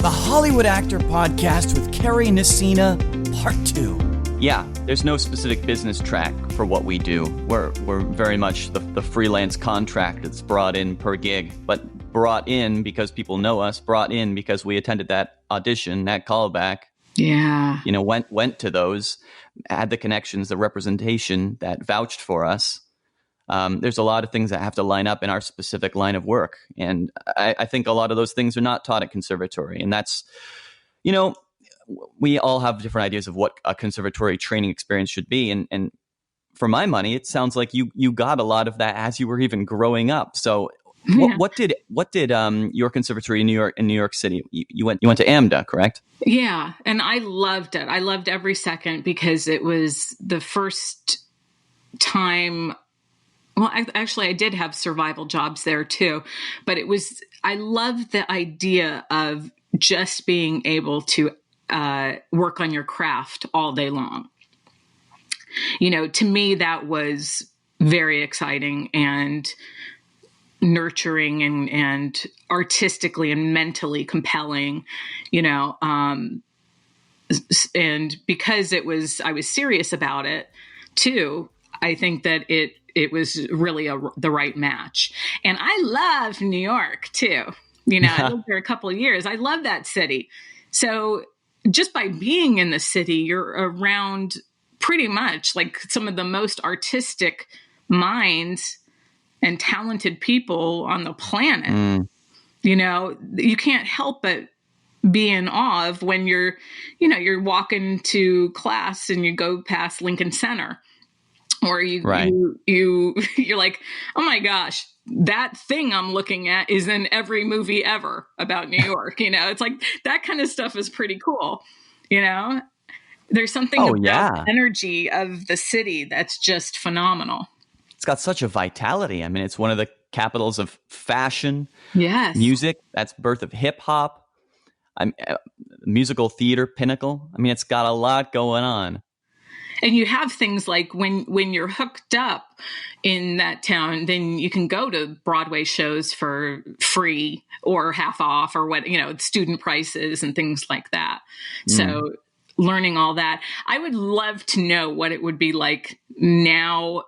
the Hollywood Actor Podcast with Kari Nissena, Part 2. Yeah, there's no specific business track for what we do. We're very much the freelance contract that's brought in per gig, but brought in because people know us, brought in because we attended that audition, that callback. Yeah. You know, went to those, had the connections, the representation that vouched for us. There's a lot of things that have to line up in our specific line of work. And I think a lot of those things are not taught at conservatory. And that's, you know, we all have different ideas of what a conservatory training experience should be. And for my money, it sounds like you got a lot of that as you were even growing up. So what did your conservatory in New York City? You went to AMDA, correct? Yeah. And I loved it. I loved every second because it was the first time. Well, I did have survival jobs there too, but I loved the idea of just being able to work on your craft all day long. You know, to me, that was very exciting and nurturing and artistically and mentally compelling, you know, and because I was serious about it too, I think that it was really the right match. And I love New York too. You know, I lived there a couple of years. I love that city. So just by being in the city, you're around pretty much like some of the most artistic minds and talented people on the planet. You know, you can't help but be in awe of when you're walking to class and you go past Lincoln Center. Or you're like, oh my gosh, that thing I'm looking at is in every movie ever about New York. You know, it's like that kind of stuff is pretty cool. You know, there's something about the energy of the city that's just phenomenal. It's got such a vitality. I mean, it's one of the capitals of fashion, music. That's birth of hip hop, musical theater pinnacle. I mean, it's got a lot going on. And you have things like when you're hooked up in that town, then you can go to Broadway shows for free or half off or what, you know, student prices and things like that. So learning all that, I would love to know what it would be like now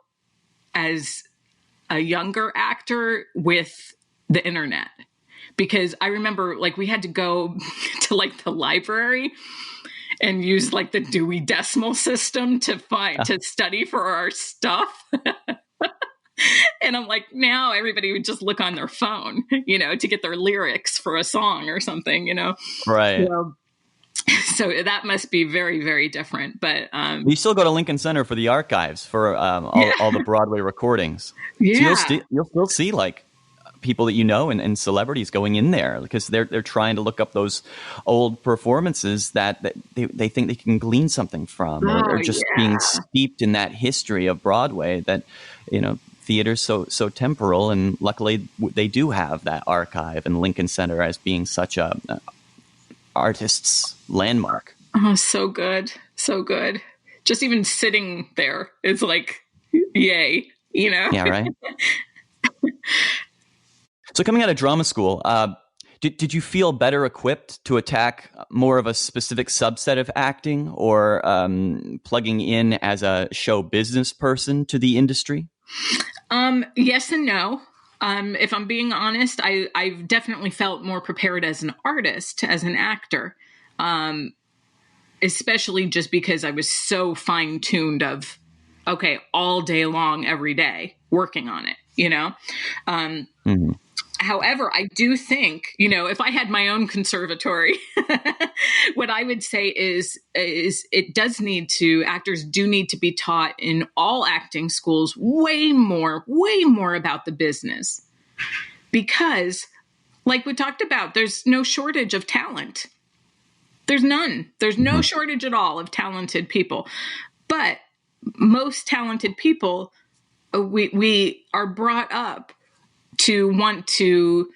as a younger actor with the internet. Because I remember like we had to go to like the library and use like the Dewey Decimal System to study for our stuff. And I'm like, now everybody would just look on their phone, you know, to get their lyrics for a song or something, you know? Right. So that must be very, very different. But you still go to Lincoln Center for the archives for all the Broadway recordings. Yeah. So you'll still see like people that you know and celebrities going in there because they're trying to look up those old performances that they think they can glean something from, or just being steeped in that history of Broadway that, you know, theater's so temporal, and luckily they do have that archive and Lincoln Center as being such a artist's landmark. Oh, so good. So good. Just even sitting there is like, yay, you know? Yeah, right. So coming out of drama school, did you feel better equipped to attack more of a specific subset of acting, or plugging in as a show business person to the industry? Yes and no. If I'm being honest, I've definitely felt more prepared as an artist, as an actor, especially just because I was so fine-tuned of, okay, all day long, every day, working on it, you know? However, I do think, you know, if I had my own conservatory, what I would say is actors do need to be taught in all acting schools way more about the business. Because, like we talked about, there's no shortage of talent. There's none. There's no shortage at all of talented people. But most talented people, we are brought up to want to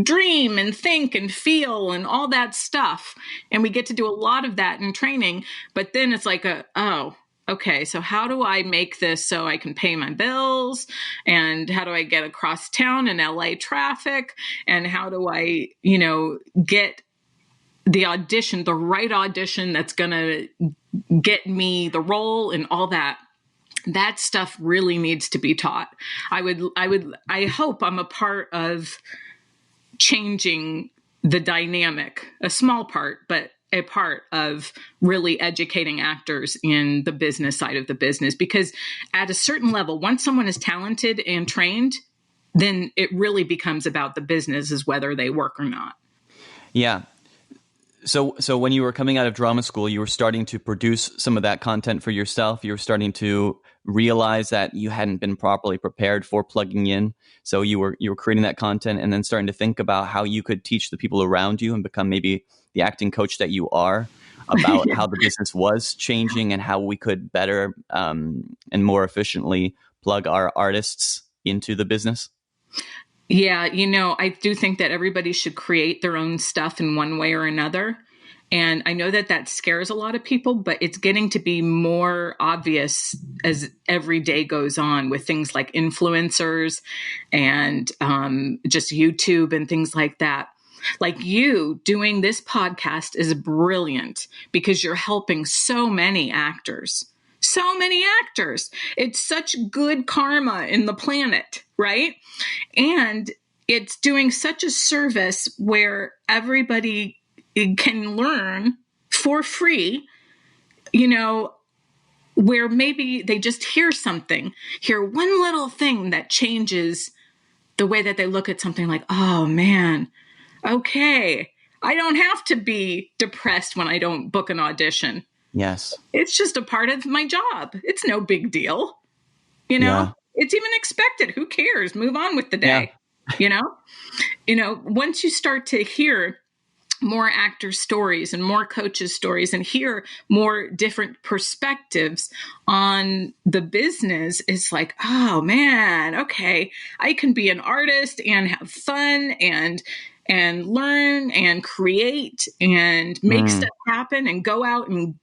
dream and think and feel and all that stuff. And we get to do a lot of that in training, but then it's like okay, so how do I make this so I can pay my bills? And how do I get across town in LA traffic? And how do I, get the audition, the right audition that's going to get me the role and all that? That stuff really needs to be taught. I hope I'm a part of changing the dynamic, a small part, but a part of really educating actors in the business side of the business. Because at a certain level, once someone is talented and trained, then it really becomes about the business, is whether they work or not. Yeah. So when you were coming out of drama school, you were starting to produce some of that content for yourself. You were starting to realize that you hadn't been properly prepared for plugging in. So you were creating that content and then starting to think about how you could teach the people around you and become maybe the acting coach that you are about how the business was changing and how we could better and more efficiently plug our artists into the business. Yeah, I do think that everybody should create their own stuff in one way or another. And I know that scares a lot of people, but it's getting to be more obvious as every day goes on with things like influencers and just YouTube and things like that. Like, you doing this podcast is brilliant because you're helping so many actors. So many actors. It's such good karma in the planet, right? And it's doing such a service where everybody can learn for free, where maybe they just hear one little thing that changes the way that they look at something, like, oh man, okay, I don't have to be depressed when I don't book an audition. Yes. It's just a part of my job. It's no big deal. Yeah. It's even expected. Who cares? Move on with the day. Yeah. Once you start to hear more actors' stories and more coaches' stories and hear more different perspectives on the business, it's like, oh man, okay, I can be an artist and have fun and learn and create and make stuff happen and go out and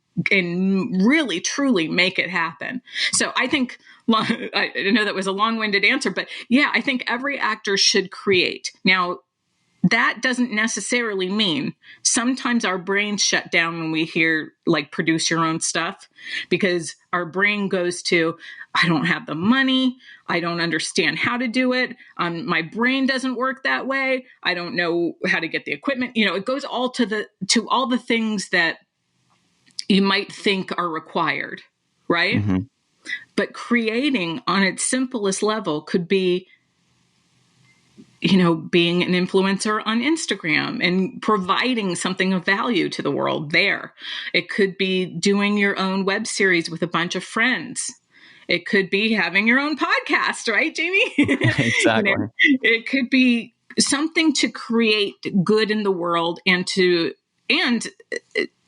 really truly make it happen. So I think, I know that was a long-winded answer, but yeah, I think every actor should create. Now, that doesn't necessarily mean sometimes our brains shut down when we hear like produce your own stuff, because our brain goes to, I don't have the money. I don't understand how to do it. My brain doesn't work that way. I don't know how to get the equipment. It goes all to all the things that you might think are required, right? Mm-hmm. But creating on its simplest level could be, being an influencer on Instagram and providing something of value to the world there. It could be doing your own web series with a bunch of friends. It could be having your own podcast, right, Jamie? Exactly. It could be something to create good in the world and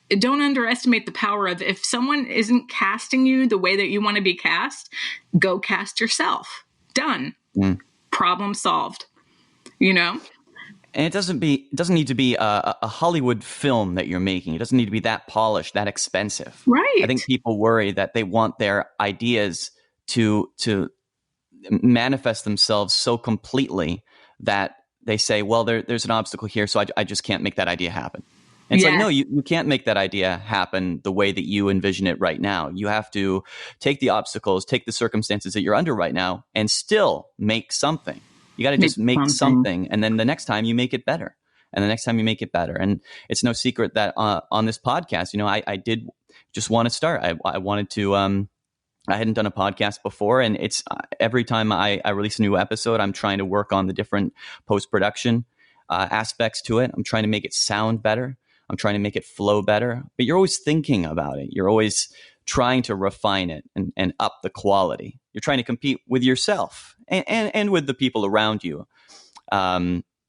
don't underestimate the power of, if someone isn't casting you the way that you want to be cast, go cast yourself. Done. Problem solved. And it doesn't need to be a Hollywood film that you're making. It doesn't need to be that polished, that expensive. Right. I think people worry that they want their ideas to manifest themselves so completely that they say, well, there's an obstacle here, so I just can't make that idea happen. And it's like, no, you can't make that idea happen the way that you envision it right now. You have to take the obstacles, take the circumstances that you're under right now, and still make something. You got to just make something. And then the next time you make it better. And the next time you make it better. And it's no secret that on this podcast, I did just want to start. I wanted to, I hadn't done a podcast before. And it's every time I release a new episode, I'm trying to work on the different post-production aspects to it. I'm trying to make it sound better. I'm trying to make it flow better. But you're always thinking about it. You're always trying to refine it and up the quality. You're trying to compete with yourself and with the people around you.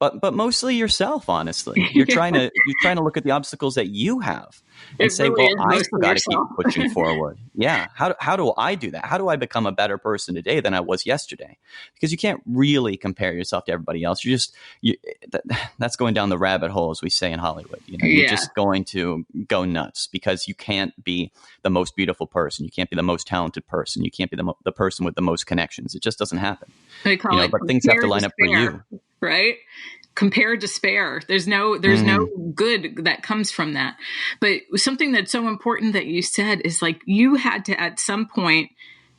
but mostly yourself, honestly. You're trying to look at the obstacles that you have and It say, really well, is I mostly still got to keep yourself. pushing forward. Yeah. How do I do that? How do I become a better person today than I was yesterday? Because you can't really compare yourself to everybody else. That's going down the rabbit hole, as we say in Hollywood. You know, you're Yeah. just going to go nuts because you can't be the most beautiful person. You can't be the most talented person. You can't be the person with the most connections. It just doesn't happen. They call it But things have to line up for you. right? Compare despair. There's no good that comes from that. But something that's so important that you said is like you had to at some point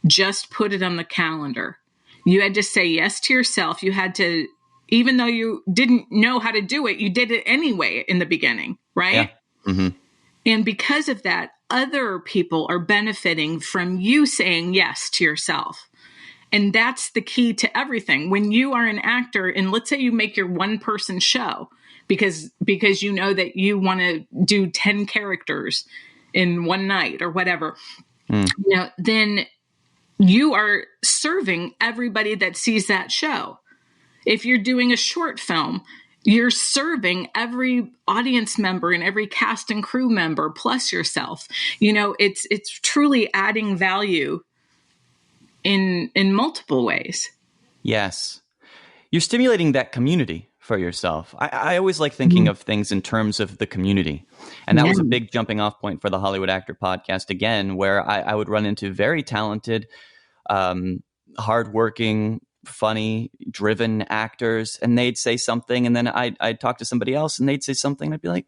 just put it on the calendar. You had to say yes to yourself. You had to, even though you didn't know how to do it, you did it anyway in the beginning, right? Yeah. Mm-hmm. And because of that, other people are benefiting from you saying yes to yourself. And that's the key to everything. When you are an actor, and let's say you make your one person show because you know that you want to do 10 characters in one night or whatever, then you are serving everybody that sees that show. If you're doing a short film, you're serving every audience member and every cast and crew member plus yourself. It's truly adding value in multiple ways. Yes. You're stimulating that community for yourself. I always like thinking of things in terms of the community. And that was a big jumping off point for the Hollywood Actor Podcast again, where I would run into very talented, hardworking, funny, driven actors, and they'd say something, and then I'd talk to somebody else and they'd say something, and I'd be like,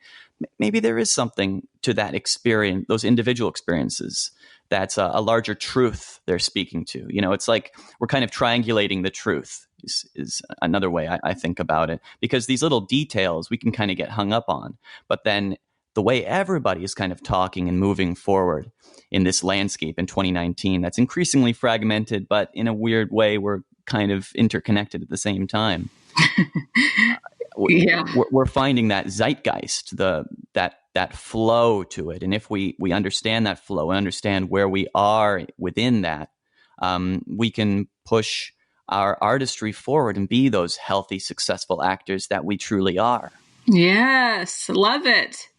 maybe there is something to that experience, those individual experiences. That's a larger truth they're speaking to. It's like we're kind of triangulating the truth is another way I think about it, because these little details we can kind of get hung up on. But then the way everybody is kind of talking and moving forward in this landscape in 2019, that's increasingly fragmented, but in a weird way, we're kind of interconnected at the same time. Yeah. We're finding that zeitgeist, that flow to it. And if we understand that flow and understand where we are within that, we can push our artistry forward and be those healthy, successful actors that we truly are. Yes. Love it.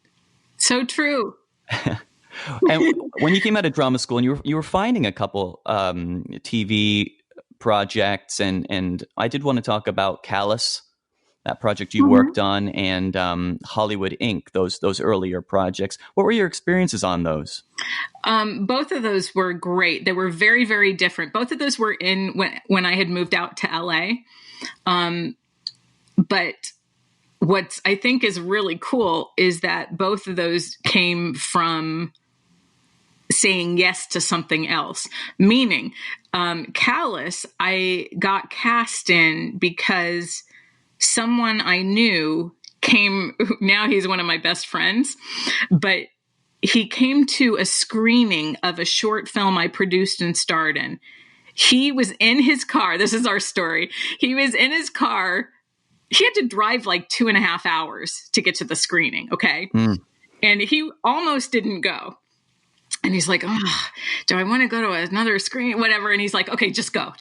So true. And when you came out of drama school and you were finding a couple TV projects, and I did want to talk about Callus, that project you worked on, and Hollywood Inc., those earlier projects. What were your experiences on those? Both of those were great. They were very, very different. Both of those were in when I had moved out to LA. But what I think is really cool is that both of those came from saying yes to something else. Meaning, Callus, I got cast in because someone I knew came, now he's one of my best friends, but he came to a screening of a short film I produced and starred in. He was in his car. This is our story. He was in his car. He had to drive like 2.5 hours to get to the screening. Okay. And he almost didn't go. And he's like, oh, do I want to go to another screen? Whatever. And he's like, okay, just go.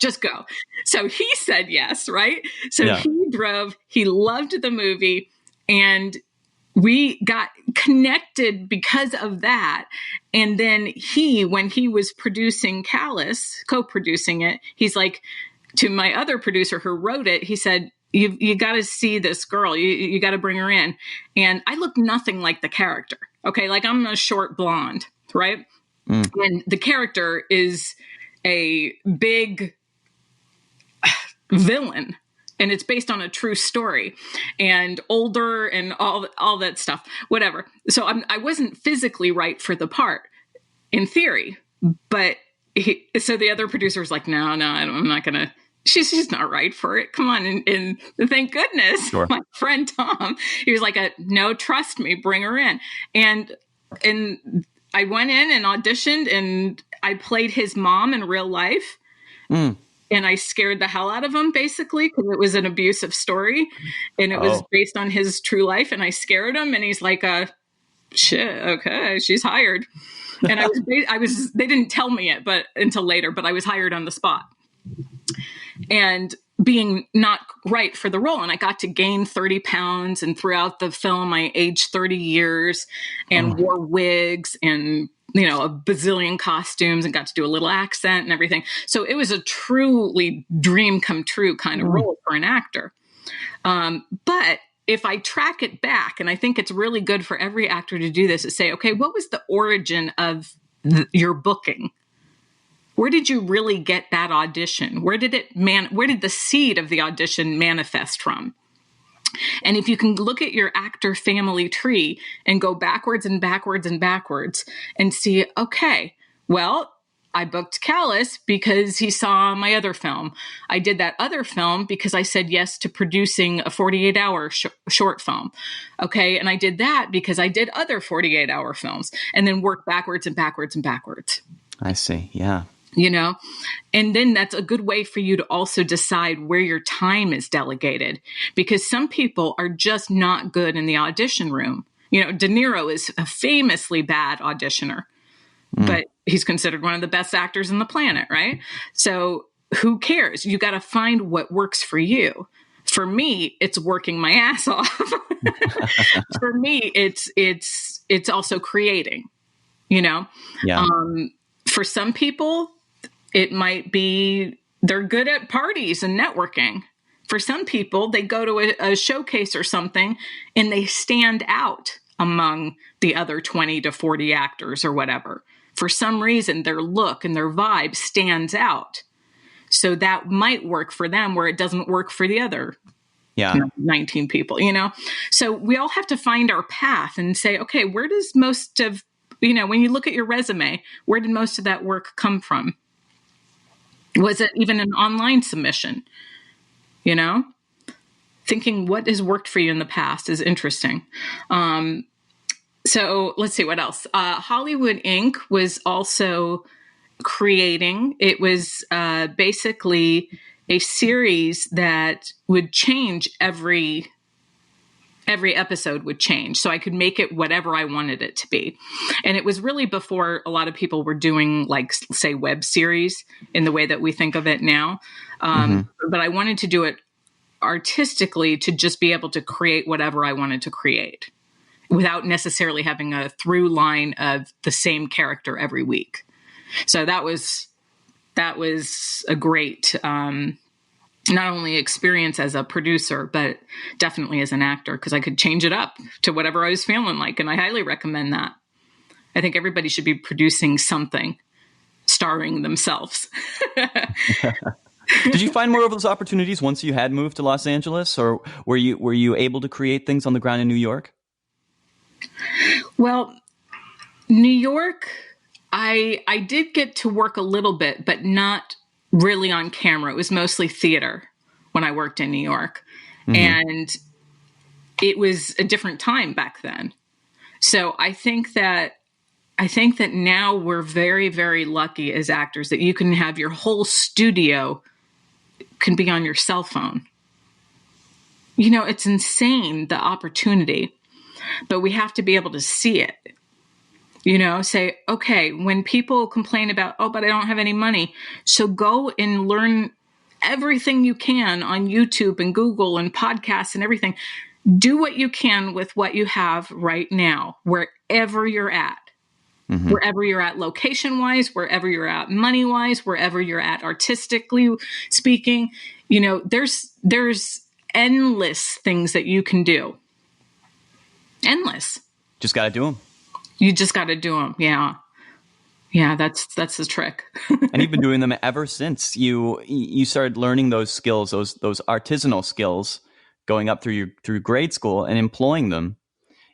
So he said yes, right? So he drove. He loved the movie. And we got connected because of that. And then when he was producing Callus, co-producing it, he's like, to my other producer who wrote it, he said, you got to see this girl. You got to bring her in. And I look nothing like the character. Okay. Like I'm a short blonde, right? And the character is a big villain, and it's based on a true story, and older and all that stuff, whatever. So I wasn't physically right for the part in theory, but so the other producer was like, no, I'm not going to. She's not right for it. Come on. And thank goodness, Sure. My friend Tom, he was like, no, trust me, bring her in. And I went in and auditioned, and I played his mom in real life. And I scared the hell out of him, basically, because it was an abusive story, and it was based on his true life. And I scared him, and he's like, shit, okay, she's hired. And they didn't tell me it, but until later, but I was hired on the spot. And being not right for the role. And I got to gain 30 pounds. And throughout the film, I aged 30 years and wore wigs and, a bazillion costumes and got to do a little accent and everything. So it was a truly dream come true kind of role for an actor. But if I track it back, and I think it's really good for every actor to do this, is say, okay, what was the origin of your booking? Where did you really get that audition? Where did the seed of the audition manifest from? And if you can look at your actor family tree and go backwards and backwards and backwards and see, okay, well, I booked Callis because he saw my other film. I did that other film because I said yes to producing a 48-hour short film. Okay. And I did that because I did other 48-hour films, and then work backwards and backwards and backwards. I see. Yeah. And then that's a good way for you to also decide where your time is delegated, because some people are just not good in the audition room. De Niro is a famously bad auditioner, but he's considered one of the best actors on the planet, right? So who cares? You got to find what works for you. For me, it's working my ass off. For me, it's also creating, Yeah. For some people, it might be they're good at parties and networking. For some people, they go to a showcase or something and they stand out among the other 20 to 40 actors or whatever. For some reason, their look and their vibe stands out. So that might work for them where it doesn't work for the other 19 people, So we all have to find our path and say, okay, where does most of, when you look at your resume, where did most of that work come from? Was it even an online submission? Thinking what has worked for you in the past is interesting. So let's see what else. Hollywood Inc. was also creating. It was basically a series that would change every episode would change. So I could make it whatever I wanted it to be. And it was really before a lot of people were doing, like, say, web series in the way that we think of it now. But I wanted to do it artistically to just be able to create whatever I wanted to create without necessarily having a through line of the same character every week. So that was a great, not only experience as a producer, but definitely as an actor, because I could change it up to whatever I was feeling like. And I highly recommend that. I think everybody should be producing something, starring themselves. Did you find more of those opportunities once you had moved to Los Angeles, or were you able to create things on the ground in New York? Well, New York, I did get to work a little bit, but not really on camera. It was mostly theater when I worked in New York. And it was a different time back then. So I think that now we're very, very lucky as actors that you can have your whole studio can be on your cell phone. It's insane, the opportunity, but we have to be able to see it. Say, okay, when people complain about, oh, but I don't have any money. So go and learn everything you can on YouTube and Google and podcasts and everything. Do what you can with what you have right now, wherever you're at. Wherever you're at location-wise, wherever you're at money-wise, wherever you're at artistically speaking, there's endless things that you can do. Endless. Just got to do them. You just got to do them. Yeah. Yeah, that's the trick. And you've been doing them ever since you started learning those skills, those artisanal skills, going up through grade school and employing them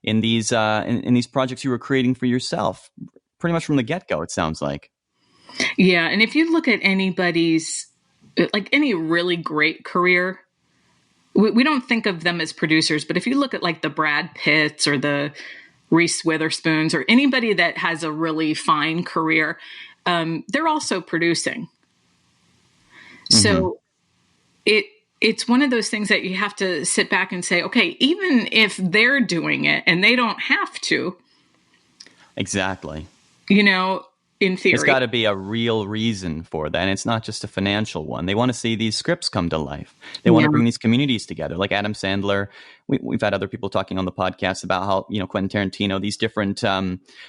in these in these projects you were creating for yourself, pretty much from the get-go, it sounds like. Yeah, and if you look at anybody's, like any really great career, we don't think of them as producers, but if you look at like the Brad Pitts or the Reese Witherspoons or anybody that has a really fine career, they're also producing. So it's one of those things that you have to sit back and say, okay, even if they're doing it and they don't have to. Exactly. in theory. There's got to be a real reason for that. And it's not just a financial one. They want to see these scripts come to life. They want to bring these communities together. Like Adam Sandler. We've had other people talking on the podcast about how, Quentin Tarantino, these different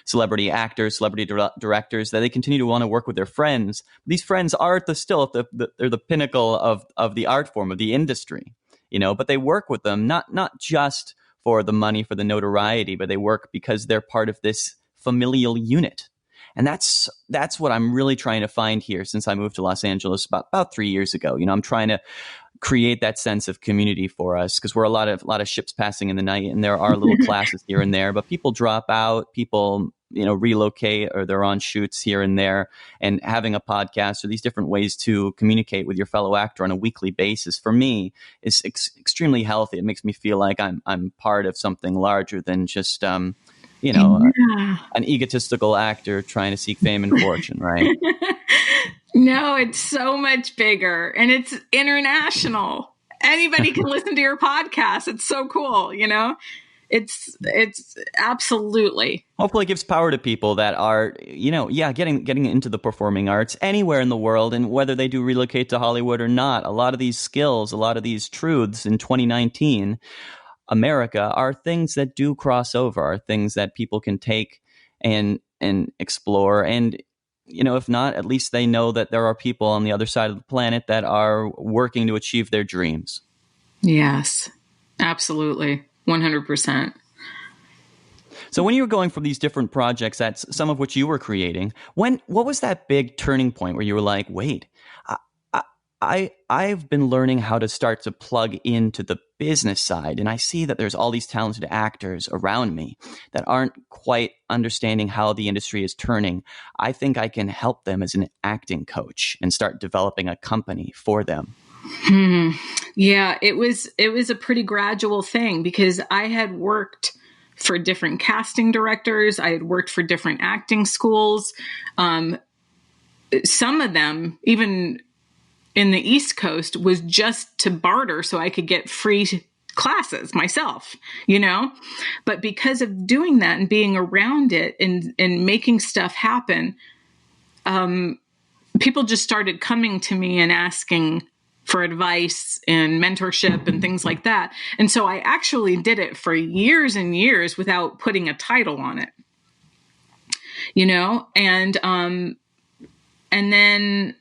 celebrity actors, celebrity directors, that they continue to want to work with their friends. These friends are they're the pinnacle of the art form, of the industry, but they work with them, not just for the money, for the notoriety, but they work because they're part of this familial unit. And that's what I'm really trying to find here since I moved to Los Angeles about 3 years ago. I'm trying to create that sense of community for us because we're a lot of ships passing in the night, and there are little classes here and there, but people drop out, people relocate, or they're on shoots here and there. And having a podcast or these different ways to communicate with your fellow actor on a weekly basis, for me, is extremely healthy. It makes me feel like I'm part of something larger than just an egotistical actor trying to seek fame and fortune, right? No, it's so much bigger, and it's international. Anybody can listen to your podcast. It's so cool, It's absolutely. Hopefully it gives power to people that are, getting into the performing arts anywhere in the world, and whether they do relocate to Hollywood or not. A lot of these skills, a lot of these truths in 2019 America are things that do cross over, are things that people can take and explore. And, if not, at least they know that there are people on the other side of the planet that are working to achieve their dreams. Yes, absolutely. 100%. So when you were going from these different projects, that's some of which you were creating, what was that big turning point where you were like, wait, I've been learning how to start to plug into the business side, and I see that there's all these talented actors around me that aren't quite understanding how the industry is turning. I think I can help them as an acting coach and start developing a company for them. Yeah, it was a pretty gradual thing because I had worked for different casting directors. I had worked for different acting schools. Some of them, even in the East Coast, was just to barter so I could get free classes myself, But because of doing that and being around it and making stuff happen, people just started coming to me and asking for advice and mentorship and things like that. And so I actually did it for years and years without putting a title on it, and then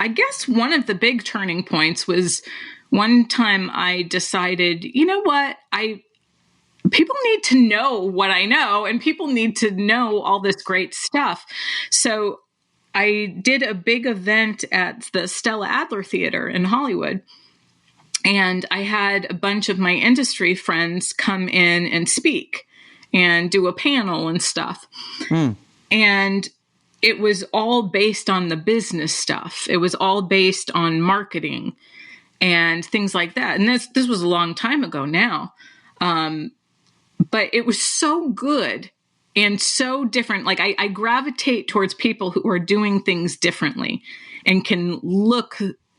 I guess one of the big turning points was one time I decided, what? People need to know what I know, and people need to know all this great stuff. So I did a big event at the Stella Adler Theater in Hollywood, and I had a bunch of my industry friends come in and speak and do a panel and stuff. And it was all based on the business stuff. It was all based on marketing and things like that. And this was a long time ago now. But it was so good and so different. Like I gravitate towards people who are doing things differently and can look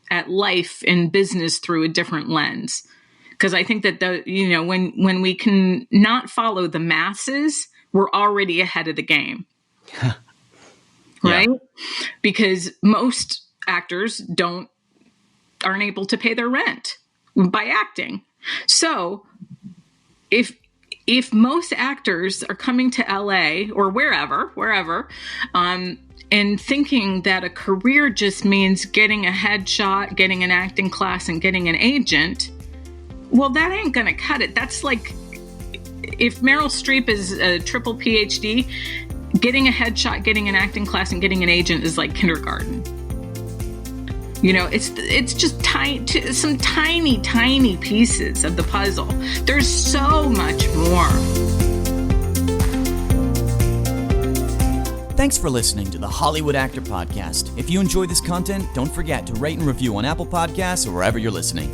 at life and business through a different lens. Because I think that when we can not follow the masses, we're already ahead of the game. Right? Yeah. Because most actors aren't able to pay their rent by acting. So if most actors are coming to LA or wherever, and thinking that a career just means getting a headshot, getting an acting class, and getting an agent, well, that ain't going to cut it. That's like if Meryl Streep is a triple PhD, getting a headshot, getting an acting class, and getting an agent is like kindergarten. It's just some tiny pieces of the puzzle. There's so much more. Thanks for listening to the Hollywood Actor Podcast. If you enjoy this content, don't forget to rate and review on Apple Podcasts or wherever you're listening.